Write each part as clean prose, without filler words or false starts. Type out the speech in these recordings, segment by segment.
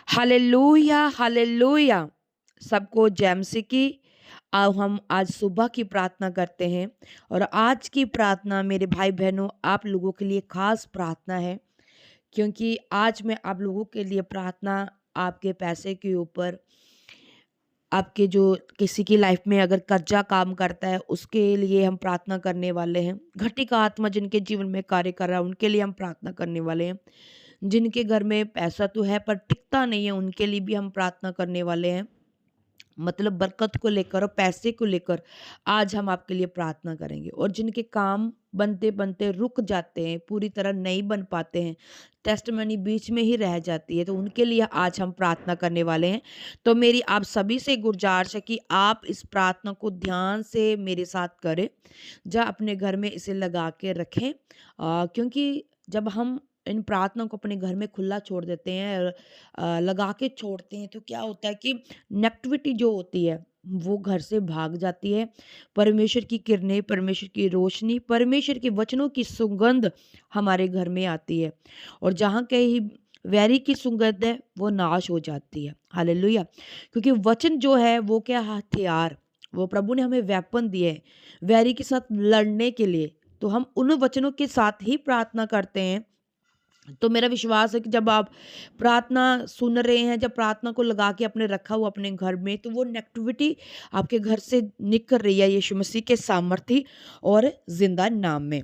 Hallelujah hallelujah. सबको जय मसीह की। अब हम आज सुबह की प्रार्थना करते हैं और आज की प्रार्थना मेरे भाई बहनों आप लोगों के लिए खास प्रार्थना है, क्योंकि आज मैं आप लोगों के लिए प्रार्थना आपके पैसे के ऊपर, आपके जो किसी की लाइफ में अगर कर्जा काम करता है उसके लिए हम प्रार्थना करने वाले हैं। घटी का आत्मा जिनके जीवन में कार्य कर रहा है उनके लिए हम प्रार्थना करने वाले हैं। जिनके घर में पैसा तो है पर टिकता नहीं है उनके लिए भी हम प्रार्थना करने वाले हैं। मतलब बरकत को लेकर और पैसे को लेकर आज हम आपके लिए प्रार्थना करेंगे। और जिनके काम बनते बनते रुक जाते हैं, पूरी तरह नहीं बन पाते हैं, टेस्टमनी बीच में ही रह जाती है, तो उनके लिए आज हम प्रार्थना करने वाले हैं। तो मेरी आप सभी से गुजारिश है कि आप इस प्रार्थना को ध्यान से मेरे साथ करें, या अपने घर में इसे लगा के रखें। क्योंकि जब हम इन प्रार्थना को अपने घर में खुला छोड़ देते हैं और लगा के छोड़ते हैं, तो क्या होता है कि नेगेटिविटी जो होती है वो घर से भाग जाती है। परमेश्वर की किरणें, परमेश्वर की रोशनी, परमेश्वर के वचनों की सुगंध हमारे घर में आती है, और जहाँ कहीं वैरी की सुगंध है वो नाश हो जाती है। हालेलुया। क्योंकि वचन जो है वो क्या हथियार, वो प्रभु ने हमें वेपन दिए हैं वैरी के साथ लड़ने के लिए। तो हम उन वचनों के साथ ही प्रार्थना करते हैं। तो मेरा विश्वास है कि जब आप प्रार्थना सुन रहे हैं, जब प्रार्थना को लगा के अपने रखा हुआ अपने घर में, तो वो नेगेटिविटी आपके घर से निकल रही है यीशु मसीह के सामर्थी और जिंदा नाम में।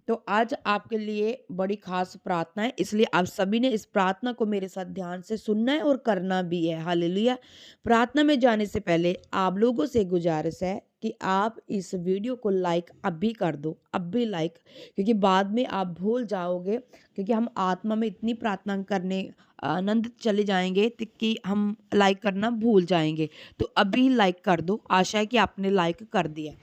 तो आज आपके लिए बड़ी खास प्रार्थना है, इसलिए आप सभी ने इस प्रार्थना को मेरे साथ ध्यान से सुनना है और करना भी है। हालेलुया। प्रार्थना में जाने से पहले आप लोगों से गुजारिश है कि आप इस वीडियो को लाइक अभी कर दो, अभी लाइक, क्योंकि बाद में आप भूल जाओगे। क्योंकि हम आत्मा में इतनी प्रार्थना करने आनंद चले जाएंगे कि हम लाइक करना भूल जाएंगे। तो अभी लाइक कर दो। आशा है कि आपने लाइक कर दिया।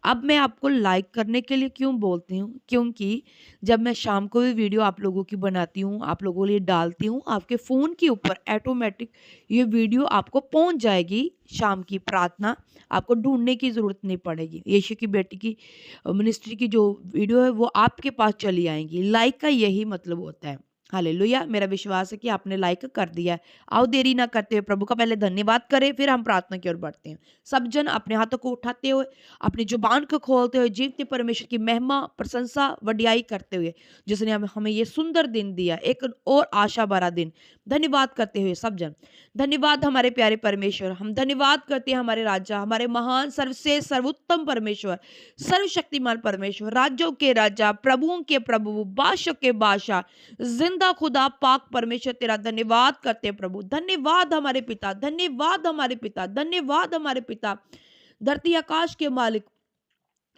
अब मैं आपको लाइक करने के लिए क्यों बोलती हूँ, क्योंकि जब मैं शाम को भी वीडियो आप लोगों की बनाती हूँ, आप लोगों के लिए डालती हूँ, आपके फ़ोन के ऊपर ऑटोमेटिक ये वीडियो आपको पहुँच जाएगी। शाम की प्रार्थना आपको ढूंढने की ज़रूरत नहीं पड़ेगी। यीशु की बेटी की मिनिस्ट्री की जो वीडियो है वो आपके पास चली आएंगी। लाइक का यही मतलब होता है। हालेलुया। मेरा विश्वास है कि आपने लाइक कर दिया है। आओ देरी ना करते हुए प्रभु का पहले धन्यवाद करें, फिर हम प्रार्थना की ओर बढ़ते हैं। सब जन अपने हाथों को उठाते हुए, अपनी जुबान को खोलते हुए, जीवते परमेश्वर की महिमा, प्रशंसा, वडियाई करते हुए, जिसने हमें ये सुंदर दिन दिया, एक और आशा भरा दिन। धन्यवाद करते हुए सब जन, धन्यवाद हमारे प्यारे परमेश्वर। हम धन्यवाद करते हैं हमारे राजा, हमारे महान, सर्वश्रेष्ठ, सर्वोत्तम परमेश्वर, सर्वशक्तिमान परमेश्वर, राज्यों के राजा, प्रभुओं के प्रभु, बादशाह के बादशाह, जिंदा खुदा पाक परमेश्वर, तेरा धन्यवाद करते हैं प्रभु। धन्यवाद हमारे पिता, धन्यवाद हमारे पिता, धन्यवाद हमारे पिता, धरती आकाश के मालिक,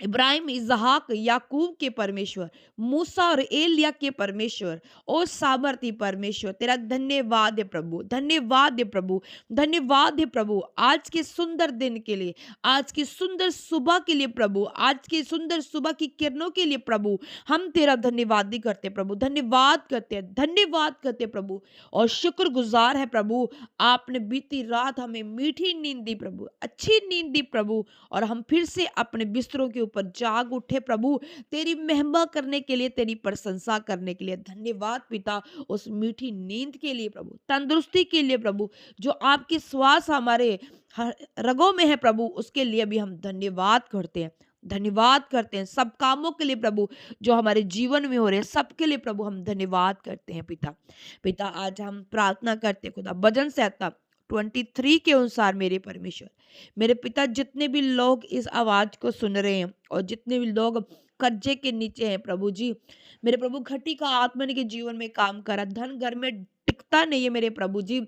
इब्राहिम, इसहाक, याकूब के परमेश्वर, मूसा और एलिया के परमेश्वर और सामर्थी परमेश्वर, तेरा धन्यवाद है प्रभु, धन्यवाद है प्रभु, धन्यवाद है प्रभु। आज के सुंदर दिन के लिए, आज की सुंदर सुबह के लिए प्रभु, आज की सुंदर सुबह की किरणों के लिए प्रभु, हम तेरा धन्यवाद ही करते हैं प्रभु, धन्यवाद करते हैं, धन्यवाद करते हैं प्रभु। और शुक्रगुजार है प्रभु, आपने बीती रात हमें मीठी नींद दी प्रभु, अच्छी नींद दी प्रभु, और हम फिर से अपने बिस्तरों के ऊपर जाग उठे प्रभु, तेरी महिमा करने के लिए, तेरी प्रशंसा करने के लिए। धन्यवाद पिता उस मीठी नींद के लिए प्रभु, तंदुरुस्ती के लिए प्रभु, जो आपकी श्वास हमारे रगों में है प्रभु, उसके लिए भी हम धन्यवाद करते हैं। धन्यवाद करते हैं सब कामों के लिए प्रभु जो हमारे जीवन में हो रहे हैं, सबके लिए प्रभु हम धन्यवाद करते हैं पिता। पिता आज हम प्रार्थना करते हैं खुदा, भजन संहिता 23 के अनुसार मेरे परमेश्वर, मेरे पिता, जितने भी लोग इस आवाज को सुन रहे हैं और जितने भी लोग कर्जे के नीचे हैं प्रभु जी, मेरे प्रभु, घटी का आत्मा के जीवन में काम करा, धन घर में टिकता नहीं है मेरे प्रभु जी।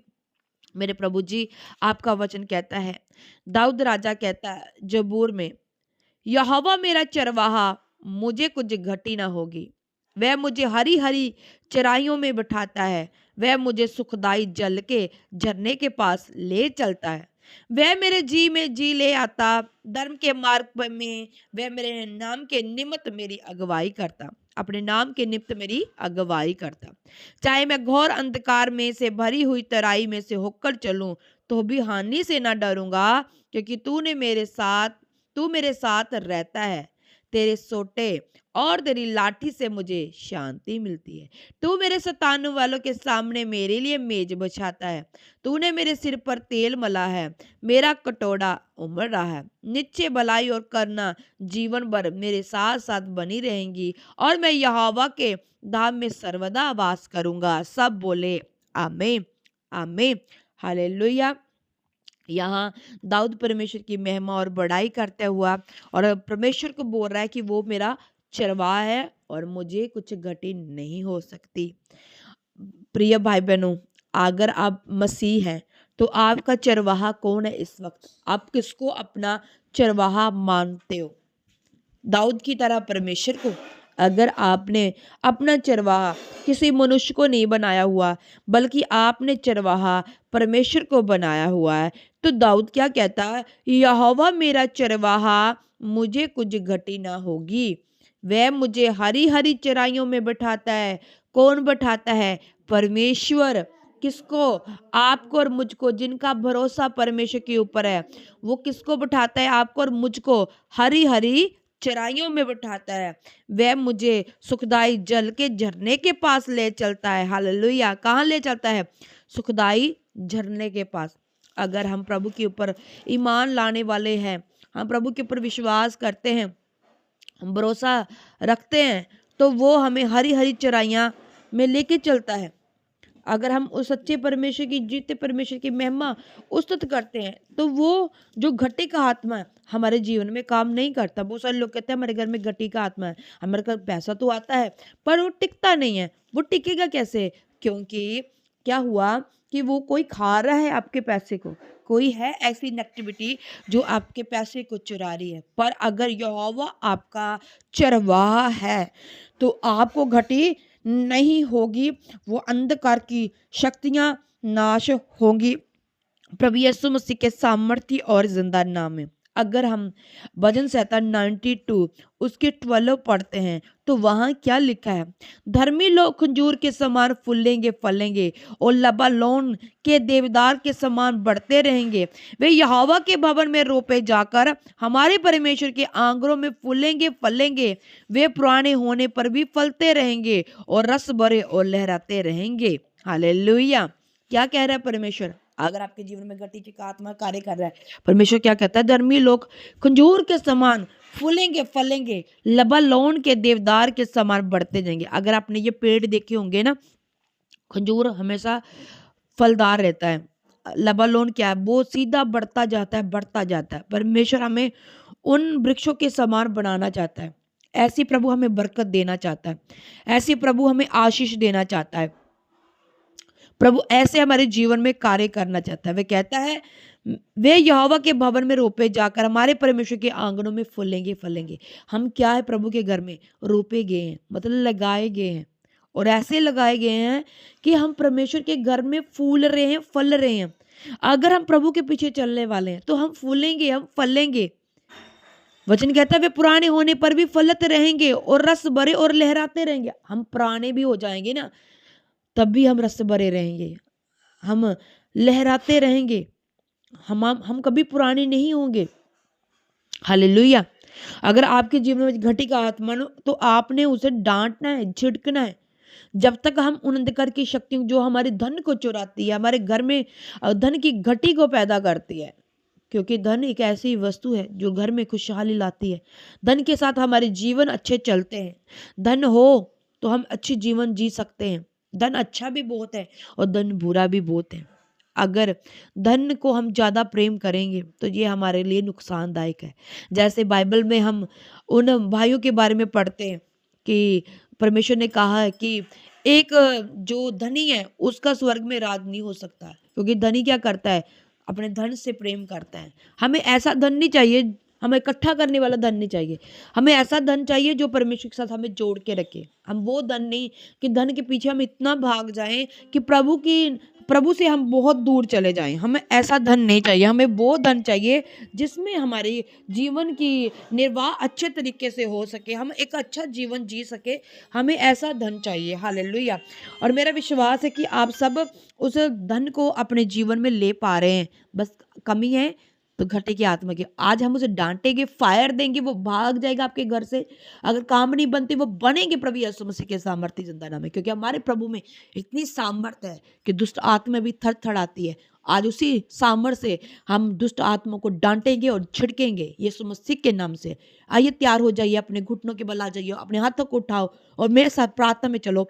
मेरे प्रभु जी, आपका वचन कहता है, दाऊद राजा कहता है जबूर में, यहोवा मेरा चरवाहा, मुझे कुछ घटी ना होगी। वह मुझे हरी हरी चराइयों में बिठाता है, वह मुझे सुखदाई जल के झरने के पास ले चलता है। वह मेरे जी में जी ले आता, धर्म के मार्ग में वह मेरे नाम के निमित्त मेरी अगुवाई करता, अपने नाम के निमित्त मेरी अगुवाई करता। चाहे मैं घोर अंधकार में से भरी हुई तराई में से होकर चलूं, तो भी हानि से ना डरूंगा, क्योंकि तू मेरे साथ रहता है। तेरे सोटे और तेरी लाठी से मुझे शांति मिलती है। तू मेरे सताने वालों के सामने मेरे लिए मेज बिछाता है। तूने मेरे सिर पर तेल मला है, मेरा कटोरा उमड़ रहा है। निश्चय भलाई और करना जीवन भर मेरे साथ साथ बनी रहेंगी, और मैं यहोवा के धाम में सर्वदा वास करूंगा। सब बोले आमीन, आमीन, हालेलुया। यहाँ दाऊद परमेश्वर की महिमा और बड़ाई करते हुआ और परमेश्वर को बोल रहा है कि वो मेरा चरवाहा है और मुझे कुछ घटी नहीं हो सकती। प्रिय भाई बहनों, अगर आप मसीह हैं तो आपका चरवाहा कौन है? इस वक्त आप किसको अपना चरवाहा मानते हो? दाऊद की तरह परमेश्वर को? अगर आपने अपना चरवाहा किसी मनुष्य को नहीं बनाया हुआ, बल्कि आपने चरवाहा परमेश्वर को बनाया हुआ है, तो दाऊद क्या कहता है? यहोवा मेरा चरवाहा, मुझे कुछ घटी ना होगी। वह मुझे हरी हरी चराइयों में बैठाता है। कौन बैठाता है? परमेश्वर। किसको? आपको और मुझको, जिनका भरोसा परमेश्वर के ऊपर है। वो किसको बैठाता है? आपको और मुझको हरी हरी चराइयों में बैठाता है। वह मुझे सुखदाई जल के झरने के पास ले चलता है। हालेलुया। कहाँ ले चलता है? सुखदाई झरने के पास। अगर हम प्रभु के ऊपर ईमान लाने वाले हैं, हम प्रभु के ऊपर विश्वास करते हैं, हम भरोसा रखते हैं, तो वो हमें हरी हरी चराइयाँ में लेके चलता है। अगर हम उस सच्चे परमेश्वर की, जीते परमेश्वर की महिमा उस्तुत करते हैं, तो वो जो घटी का आत्मा है हमारे जीवन में काम नहीं करता। बहुत सारे लोग कहते हैं हमारे घर में घटी का आत्मा है, हमारे घर पैसा तो आता है पर वो टिकता नहीं है। वो टिकेगा कैसे? क्योंकि क्या हुआ कि वो कोई खा रहा है आपके पैसे को, कोई है ऐसी नेगेटिविटी जो आपके पैसे को चुरा रही है। पर अगर यहोवा आपका चरवाहा है तो आपको घटी नहीं होगी, वो अंधकार की शक्तियां नाश होंगी प्रभु यीशु मसीह के सामर्थ्य और जिंदा नाम में। अगर हम भजन संहिता 92 उसके 12 पढ़ते हैं तो वहां क्या लिखा है? धर्मी लोग खजूर के समान फूलेंगे फलेंगे और लबानोन के देवदार के समान बढ़ते रहेंगे। वे यहोवा के भवन में रोपे जाकर हमारे परमेश्वर के आंगनों में फूलेंगे फलेंगे। वे पुराने होने पर भी फलते रहेंगे और रस भरे और लहराते रहेंगे। हालेलुया। क्या कह रहा है परमेश्वर? अगर आपके जीवन में घटी का आत्मा कार्य कर रहा है, परमेश्वर क्या कहता है? धर्मी लोग खजूर के समान फूलेंगे फलेंगे, लबानोन के देवदार के समान बढ़ते जाएंगे। अगर आपने ये पेड़ देखे होंगे ना, खजूर हमेशा फलदार रहता है। लबानोन क्या है? वो सीधा बढ़ता जाता है, बढ़ता जाता है। परमेश्वर हमें उन वृक्षों के समान बनाना चाहता है। ऐसी प्रभु हमें बरकत देना चाहता है, ऐसी प्रभु हमें आशीष देना चाहता है। प्रभु ऐसे हमारे जीवन में कार्य करना चाहता है। वे कहता है वे यहोवा के भवन में रोपे जाकर हमारे परमेश्वर के आंगनों में फूलेंगे फलेंगे। हम क्या है? प्रभु के घर में रोपे गए हैं, मतलब लगाए गए हैं, और ऐसे लगाए गए हैं कि हम परमेश्वर के घर में फूल रहे हैं, फल रहे हैं। अगर हम प्रभु के पीछे चलने वाले हैं तो हम फूलेंगे, हम फलेंगे। वचन कहता है वे पुराने होने पर भी फलते रहेंगे और रस भरे और लहराते रहेंगे। हम पुराने भी हो जाएंगे ना, तब भी हम रस भरे रहेंगे, हम लहराते रहेंगे, हम कभी पुराने नहीं होंगे। हालेलुया। अगर आपके जीवन में घटी का आत्मा तो आपने उसे डांटना है, झिड़कना है। जब तक हम उन अंधकार की शक्ति जो हमारे धन को चुराती है, हमारे घर में धन की घटी को पैदा करती है, क्योंकि धन एक ऐसी वस्तु है जो घर में खुशहाली लाती है। धन के साथ हमारे जीवन अच्छे चलते हैं। धन हो तो हम अच्छी जीवन जी सकते हैं। धन अच्छा भी बहुत है और धन बुरा भी बहुत है। अगर धन को हम ज़्यादा प्रेम करेंगे तो ये हमारे लिए नुकसानदायक है। जैसे बाइबल में हम उन भाइयों के बारे में पढ़ते हैं कि परमेश्वर ने कहा है कि एक जो धनी है उसका स्वर्ग में राज नहीं हो सकता, क्योंकि धनी क्या करता है? अपने धन से प्रेम करता है। हमें ऐसा धन नहीं चाहिए, हमें इकट्ठा करने वाला धन नहीं चाहिए। हमें ऐसा धन चाहिए जो परमेश्वर के साथ हमें जोड़ के रखे। हम वो धन नहीं कि धन के पीछे हम इतना भाग जाएं कि प्रभु से हम बहुत दूर चले जाएं। हमें ऐसा धन नहीं चाहिए। हमें वो धन चाहिए जिसमें हमारे जीवन की निर्वाह अच्छे तरीके से हो सके, हम एक अच्छा जीवन जी सके। हमें ऐसा धन चाहिए। हालेलुया। और मेरा विश्वास है कि आप सब उस धन को अपने जीवन में ले पा रहे हैं। बस कमी है तो घटी की आत्मा की आज हम उसे डांटेंगे, फायर देंगे, वो भाग जाएगा आपके घर से। अगर काम नहीं बनते वो बनेंगे प्रभु यीशु मसीह के सामर्थ्य जिंदा नाम में, क्योंकि हमारे प्रभु में इतनी सामर्थ्य है कि दुष्ट आत्मा भी थर थर आती है। आज उसी सामर्थ्य से हम दुष्ट आत्मा को डांटेंगे और छिड़केंगे यीशु मसीह के नाम से। आइए तैयार हो जाइए, अपने घुटनों के बल आ जाइए, अपने हाथों को उठाओ और मेरे साथ प्रार्थना में चलो।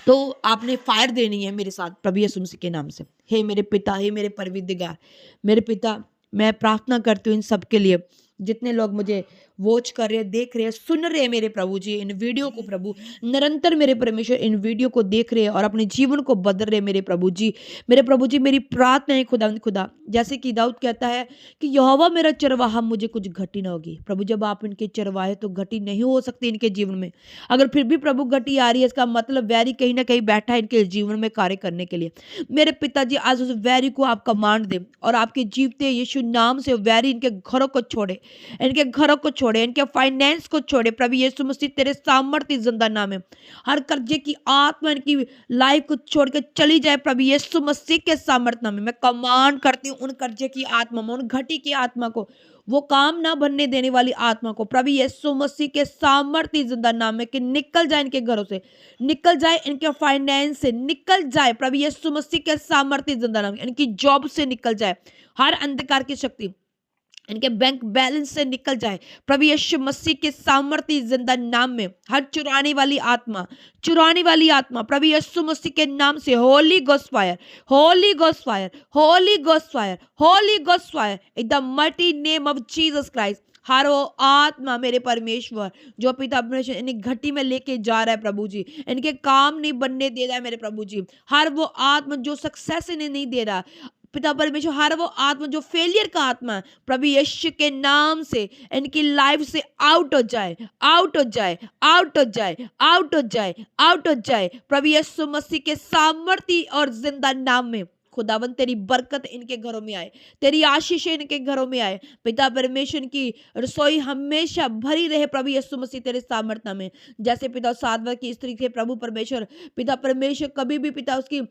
तो आपने फायर देनी है मेरे साथ प्रभु यीशु मसीह के नाम से। हे मेरे पिता, हे मेरे परविदिगार, मेरे पिता, मैं प्रार्थना करती हूँ इन सब के लिए जितने लोग मुझे वॉच कर रहे हैं, देख रहे हैं, सुन रहे हैं मेरे प्रभु जी इन वीडियो को। प्रभु निरंतर मेरे परमेश्वर इन वीडियो को देख रहे हैं और अपने जीवन को बदल रहे हैं मेरे प्रभु जी। मेरे प्रभु जी मेरी प्रार्थना है खुदा, जैसे कि दाऊद कहता है कि यहोवा मेरा चरवाहा, मुझे कुछ घटी ना होगी। प्रभु जब आप इनके चरवाहे तो घटी नहीं हो सकती इनके जीवन में। अगर फिर भी प्रभु घटी आ रही है, इसका मतलब वैरी कहीं ना कहीं बैठा है इनके जीवन में कार्य करने के लिए। मेरे पिताजी आज उस वैरी को आप कमांड दे और आपके जीवते यीशु नाम से वैरी इनके घरों को छोड़े, इनके घरों को छोड़े, इनके फाइनेंस को छोड़े। प्रभु यीशु मसीह तेरे सामर्थ्य जिंदा नाम है। हर कर्जे की आत्मा इनकी लाइफ को छोड़ के चली जाए प्रभु यीशु मसीह के सामर्थ्य नाम में। मैं कमांड करती हूँ उन कर्जे की आत्मा में, उन घटी की आत्मा को, वो काम ना बनने देने वाली आत्मा को प्रभु यीशु मसीह के सामर्थ्य जिंदा नाम में कि निकल जाए इनके घरों से, निकल जाए इनके फाइनेंस से, निकल जाए प्रभु यीशु मसीह के सामर्थ्य जिंदा नाम में। इनकी जॉब से निकल जाए हर अंधकार की शक्ति, इनके बैंक बैलेंस से निकल जाए प्रभु यीशु मसीह के सामर्थ्य जिंदा नाम में। हर चुराने वाली आत्मा प्रभु यीशु मसीह के नाम से holy ghost fire, holy ghost fire, holy ghost fire, holy ghost fire in the mighty name of Jesus Christ. हर वो आत्मा मेरे परमेश्वर जो पिता परमेश्वर इन्हें घटी में लेके जा रहा है प्रभु जी, इनके काम नहीं बनने दे रहा है मेरे प्रभु जी। हर वो आत्मा जो सक्सेस इन्हें नहीं दे रहा पिता परमेश्वर, हर वो आत्मा जो फेलियर का आत्मा है प्रभु यीशु के नाम से इनकी लाइफ से आउट हो जाए, आउट हो जाए, आउट हो जाए, आउट हो जाए, आउट हो जाए प्रभु यीशु मसीह के सामर्थ्य और जिंदा नाम में। खुदावन तेरी बरकत इनके घरों में आए, तेरी आशीष इनके घरों में आए। पिता परमेश्वर की रसोई हमेशा भरी रहे प्रभु यीशु मसीह तेरे सामर्थ्य में। जैसे पिता साधवा की स्त्री थे प्रभु परमेश्वर, पिता परमेश्वर कभी भी पिता उसकी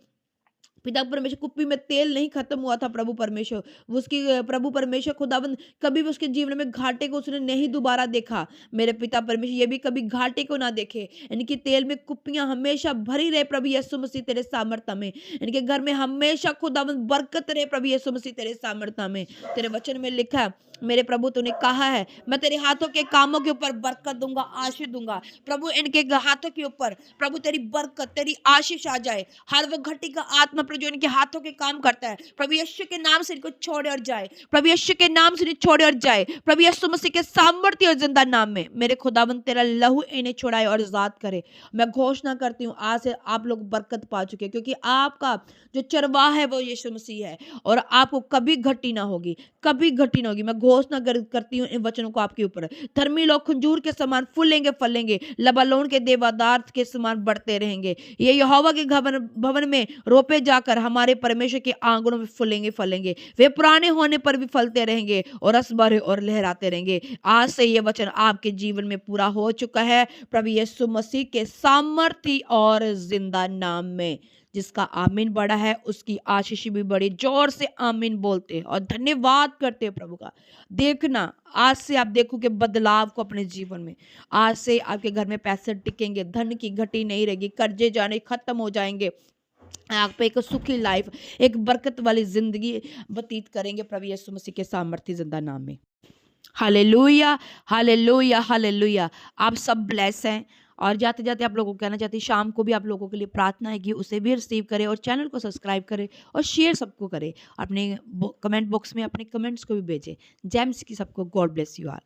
पिता परमेश्वर कुप्पी में तेल नहीं खत्म हुआ था प्रभु परमेश्वर, उसकी प्रभु परमेश्वर खुदाबंद कभी भी उसके जीवन में घाटे को उसने नहीं दोबारा देखा। मेरे पिता परमेश्वर ये भी कभी घाटे को ना देखे, इनकी तेल में कुप्पियां हमेशा भरी रहे प्रभु यीशु मसीह तेरे सामर्थ्य में। इनके घर में हमेशा खुदाबंद बरकत रहे प्रभु यीशु मसीह तेरे सामर्थ्य में। तेरे वचन में लिखा है मेरे प्रभु तूने कहा है मैं तेरे हाथों के कामों के ऊपर बरकत दूंगा, आशीष दूंगा। प्रभु इनके हाथों के ऊपर प्रभु तेरी बरकत, तेरी आशीष आ जाए। हर वो घटी का आत्मा प्रभु जो इनके हाथों के काम करता है प्रभु यीशु के नाम से इनको छोड़े और जाए, प्रभु यीशु के नाम से इन्हें छोड़े और जाए प्रभु यीशु मसीह के सामर्थ्य और जिंदा नाम में। मेरे खुदावंद तेरा लहू इन्हें छुड़ाए और आजाद करे। मैं घोषणा करती हूँ आज से आप लोग बरकत पा चुके, क्योंकि आपका जो चरवाहा है वो यीशु मसीह है और आपको कभी घटी ना होगी, कभी घटी ना होगी। मैं घोषणा करती हूँ इन वचनों को आपके ऊपर। धर्मी लोग खंजूर के समान फूलेंगे फलेंगे, लबालोन के देवदार के समान बढ़ते रहेंगे। ये यहोवा के भवन में रोपे जाकर हमारे परमेश्वर के आंगनों में फूलेंगे फलेंगे। वे पुराने होने पर भी फलते रहेंगे और रस भरे और लहराते रहेंगे। आज से ये वचन आपके जीवन में पूरा हो चुका है प्रभु यीशु मसीह के सामर्थ्य और जिंदा नाम में। जिसका आमीन बड़ा है उसकी आशीष भी बड़ी। जोर से आमीन बोलते हैं और धन्यवाद करते हैं प्रभु का। देखना आज से आप देखोगे बदलाव को अपने जीवन में। आज से आपके घर में पैसे टिकेंगे, धन की घटी नहीं रहेगी, कर्जे जाने खत्म हो जाएंगे। आप एक सुखी लाइफ, एक बरकत वाली जिंदगी व्यतीत करेंगे प्रभु यीशु मसीह के सामर्थ्य जिंदा नाम में। Hallelujah, hallelujah, hallelujah. आप सब ब्लेस हैं। और जाते जाते आप लोगों को कहना चाहती शाम को भी आप लोगों के लिए प्रार्थना है कि उसे भी रिसीव करें और चैनल को सब्सक्राइब करें और शेयर सबको करें। अपने कमेंट बॉक्स में अपने कमेंट्स को भी भेजें। जेम्स की सबको गॉड ब्लेस यू ऑल।